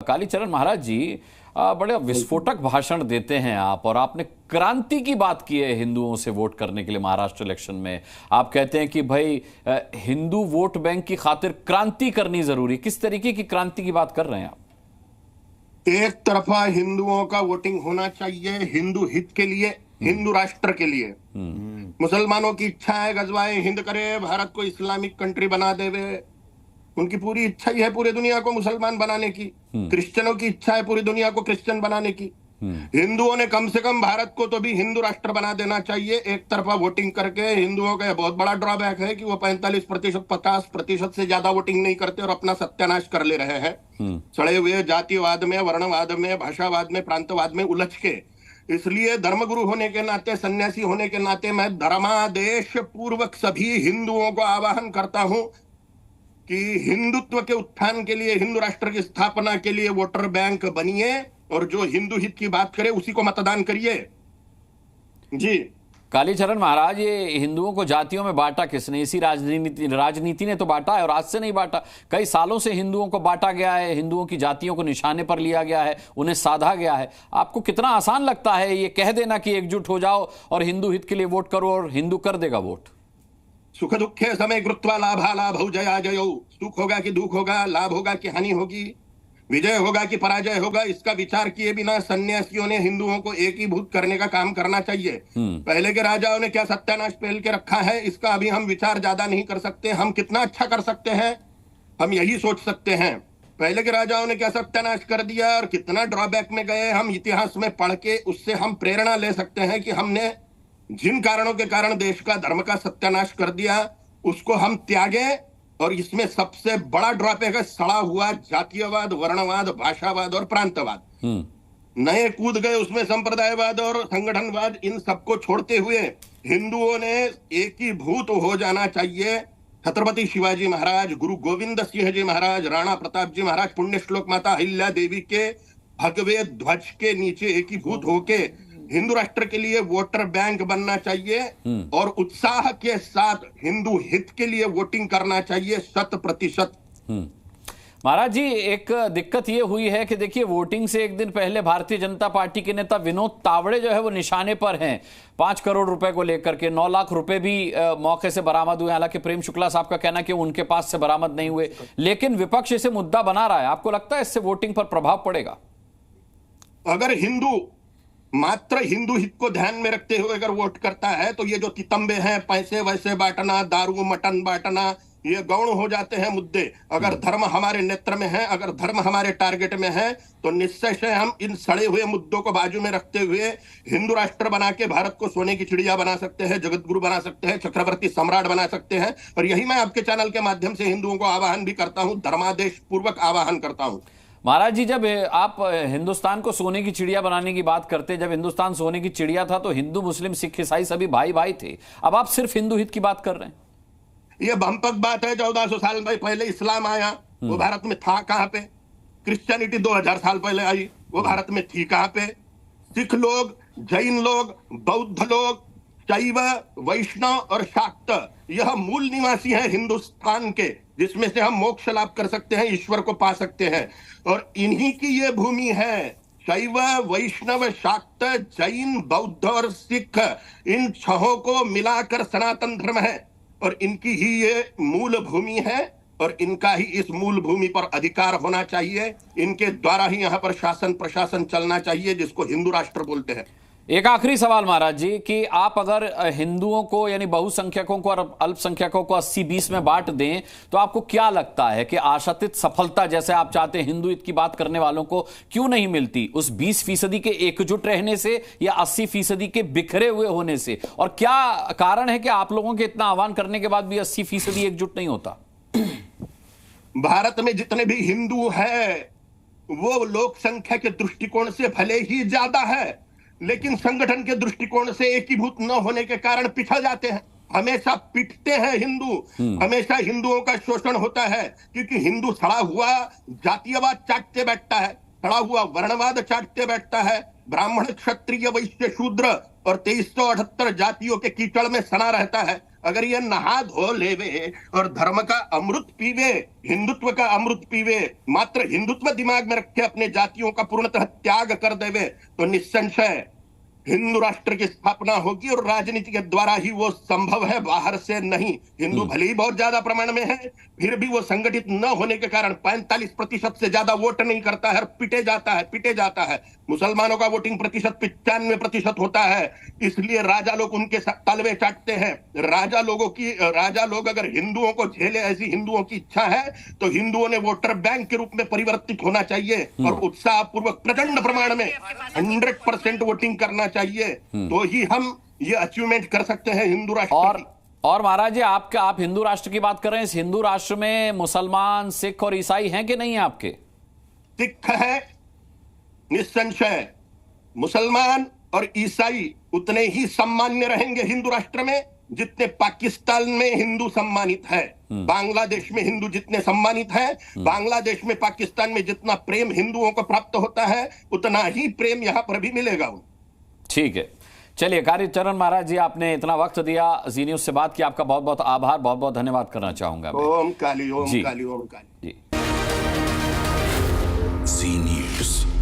कालीचरण महाराज जी, बड़े विस्फोटक भाषण देते हैं आप, और आपने क्रांति की बात की है हिंदुओं से वोट करने के लिए महाराष्ट्र इलेक्शन में। आप कहते हैं कि भाई हिंदू वोट बैंक की खातिर क्रांति करनी जरूरी। किस तरीके की क्रांति की बात कर रहे हैं आप? एक तरफा हिंदुओं का वोटिंग होना चाहिए हिंदू हित के लिए, हिंदू राष्ट्र के लिए। मुसलमानों की इच्छा है गजवाए हिंद करे, भारत को इस्लामिक कंट्री बना देवे। उनकी पूरी इच्छा ही है पूरी दुनिया को मुसलमान बनाने की। क्रिश्चियनों की इच्छा है पूरी दुनिया को क्रिश्चियन बनाने की। हिंदुओं ने कम से कम भारत को तो भी हिंदू राष्ट्र बना देना चाहिए एक तरफा वोटिंग करके। हिंदुओं का बहुत बड़ा ड्रॉबैक है कि वो 45%, 50% से ज्यादा वोटिंग नहीं करते और अपना सत्यानाश कर ले रहे हैं, सड़े हुए जातिवाद में, वर्णवाद में, भाषावाद में, प्रांतवाद में उलझ के। इसलिए धर्मगुरु होने के नाते, सन्यासी होने के नाते मैं धर्मादेश पूर्वक सभी हिंदुओं को आह्वान करता हूं कि हिंदुत्व के उत्थान के लिए, हिंदू राष्ट्र की स्थापना के लिए वोटर बैंक बनिए और जो हिंदू हित की बात करे उसी को मतदान करिए। जी कालीचरण महाराज, ये हिंदुओं को जातियों में बांटा किसने? इसी राजनीति ने तो बांटा है, और आज से नहीं बांटा। कई सालों से हिंदुओं को बांटा गया है, हिंदुओं की जातियों को निशाने पर लिया गया है, उन्हें साधा गया है। आपको कितना आसान लगता है ये कह देना कि एकजुट हो जाओ और हिंदू हित के लिए वोट करो और हिंदू कर देगा वोट? सुख दुखे समय कृत्वा लाभा लाभौ जया जयौ। सुख होगा कि दुख होगा, लाभ होगा कि हानि होगी, विजय होगा कि पराजय होगा, इसका विचार किए बिना सन्यासियों ने हिंदुओं को एकीभूत करने का काम करना चाहिए। पहले के राजाओं ने क्या सत्यानाश पहल के रखा है, इसका अभी हम विचार ज्यादा नहीं कर सकते। हम कितना अच्छा कर सकते हैं हम यही सोच सकते हैं। पहले के राजाओं ने क्या सत्यानाश कर दिया और कितना ड्रॉबैक में गए, हम इतिहास में पढ़ के उससे हम प्रेरणा ले सकते हैं कि हमने जिन कारणों के कारण देश का धर्म का सत्यानाश कर दिया उसको हम त्यागें। और इसमें सबसे बड़ा ड्रॉबैक है सड़ा हुआ जातीयवाद, वर्णवाद, भाषावाद और प्रांतवाद। नए कूद गए उसमें संप्रदायवाद और संगठनवाद। इन सबको छोड़ते हुए हिंदुओं ने एकीभूत हो जाना चाहिए। छत्रपति शिवाजी महाराज, गुरु गोविंद सिंह जी महाराज, राणा प्रताप जी महाराज, पुण्य श्लोक माता अहिल्या देवी के भगवे ध्वज के नीचे एकीभूत होके हिंदू राष्ट्र के लिए वोटर बैंक बनना चाहिए और उत्साह के साथ हिंदू हित के लिए वोटिंग करना चाहिए 100%। महाराज जी, एक दिक्कत ये हुई है कि देखिए, वोटिंग से एक दिन पहले भारतीय जनता पार्टी के नेता विनोद तावड़े जो है वो निशाने पर हैं 5 करोड़ रुपए को लेकर के। 9 लाख रुपए भी मौके से बरामद हुए। हालांकि प्रेम शुक्ला साहब का कहना कि उनके पास से बरामद नहीं हुए, लेकिन विपक्ष इसे मुद्दा बना रहा है। आपको लगता है इससे वोटिंग पर प्रभाव पड़ेगा? अगर हिंदू मात्र हिंदू हित को ध्यान में रखते हुए अगर वोट करता है तो ये जो तितंबे हैं, पैसे वैसे बांटना, दारू मटन बांटना, ये गौण हो जाते हैं मुद्दे। अगर धर्म हमारे नेत्र में है, अगर धर्म हमारे टारगेट में है, तो निश्चय से हम इन सड़े हुए मुद्दों को बाजू में रखते हुए हिंदू राष्ट्र बना के भारत को सोने की चिड़िया बना सकते हैं, जगत गुरु बना सकते हैं, चक्रवर्ती सम्राट बना सकते हैं। और यही मैं आपके चैनल के माध्यम से हिंदुओं को आह्वान भी करता हूं, धर्मादेश पूर्वक आह्वान करता हूं। महाराज जी, जब आप हिंदुस्तान को सोने की चिड़िया बनाने की बात करते, जब हिंदुस्तान सोने की चिड़िया था तो हिंदू, मुस्लिम, सिख, ईसाई सभी भाई भाई थे। अब आप सिर्फ हिंदू हित की बात कर रहे हैं। ये भंपक बात है। 1400 साल पहले इस्लाम आया, वो भारत में था कहां पे? क्रिश्चियनिटी 2000 साल पहले आई, वो भारत में थी कहां पे? सिख लोग, जैन लोग, बौद्ध लोग, शैव, वैष्णव और शाक्त, यह मूल निवासी हैं हिंदुस्तान के, जिसमें से हम मोक्ष लाभ कर सकते हैं, ईश्वर को पा सकते हैं। और इन्हीं की ये भूमि है। शैव, वैष्णव, शाक्त, जैन, बौद्ध और सिख, इन छहों को मिलाकर सनातन धर्म है और इनकी ही ये मूल भूमि है और इनका ही इस मूल भूमि पर अधिकार होना चाहिए। इनके द्वारा ही यहाँ पर शासन प्रशासन चलना चाहिए, जिसको हिंदू राष्ट्र बोलते हैं। एक आखिरी सवाल महाराज जी, कि आप अगर हिंदुओं को यानी बहुसंख्यकों को और अल्पसंख्यकों को 80-20 में बांट दें तो आपको क्या लगता है कि आशातीत सफलता जैसे आप चाहते हैं हिंदू हित की बात करने वालों को क्यों नहीं मिलती? उस 20% के एकजुट रहने से या 80% के बिखरे हुए होने से? और क्या कारण है कि आप लोगों के इतना आह्वान करने के बाद भी 80% एकजुट नहीं होता? भारत में जितने भी हिंदू है वो लोक संख्या के दृष्टिकोण से भले ही ज्यादा है, लेकिन संगठन के दृष्टिकोण से एकीभूत न होने के कारण पिछड़ जाते हैं। हमेशा पिटते हैं हिंदू, हमेशा हिंदुओं का शोषण होता है, क्योंकि हिंदू सड़ा हुआ जातीयवाद चाटते बैठता है, सड़ा हुआ वर्णवाद चाटते बैठता है, ब्राह्मण, क्षत्रिय, वैश्य, शूद्र और 2378 जातियों के कीचड़ में सना रहता है। अगर ये नहा धो लेवे और धर्म का अमृत पीवे, हिंदुत्व का अमृत पीवे, मात्र हिंदुत्व दिमाग में रखे अपने जातियों का पूर्णतः त्याग कर देवे, तो निस्संशय हिंदू राष्ट्र की स्थापना होगी और राजनीति के द्वारा ही वो संभव है, बाहर से नहीं। हिंदू भले ही बहुत ज्यादा प्रमाण में है, फिर भी वो संगठित न होने के कारण 45% से ज्यादा वोट नहीं करता है, पिटे जाता है। मुसलमानों का वोटिंग प्रतिशत 95% होता है, इसलिए राजा लोग उनके तलवे चाटते हैं। राजा लोग अगर हिंदुओं को झेले, ऐसी हिंदुओं की इच्छा है, तो हिंदुओं ने वोटर बैंक के रूप में परिवर्तित होना चाहिए और उत्साह पूर्वक प्रचंड प्रमाण में 100% वोटिंग करना चाहिए, तो ही हम ये अचीवमेंट कर सकते हैं हिंदू राष्ट्र। और महाराज जी, आप हिंदू राष्ट्र की बात कर रहे हैं, इस हिंदू राष्ट्र में मुसलमान, सिख और ईसाई हैं कि नहीं है आपके? सिख है निस्संशय, मुसलमान और ईसाई उतने ही सम्मान्य रहेंगे हिंदू राष्ट्र में जितने पाकिस्तान में हिंदू सम्मानित है, बांग्लादेश में हिंदू जितने सम्मानित है, बांग्लादेश में, पाकिस्तान में जितना प्रेम हिंदुओं को प्राप्त होता है, उतना ही प्रेम यहां पर भी मिलेगा। ठीक है, चलिए कालीचरण महाराज जी, आपने इतना वक्त दिया, जी न्यूज से बात की, आपका बहुत बहुत आभार, बहुत बहुत धन्यवाद करना चाहूंगा। ओम काली, ओम काली, ओम काली। जी। जी न्यूज।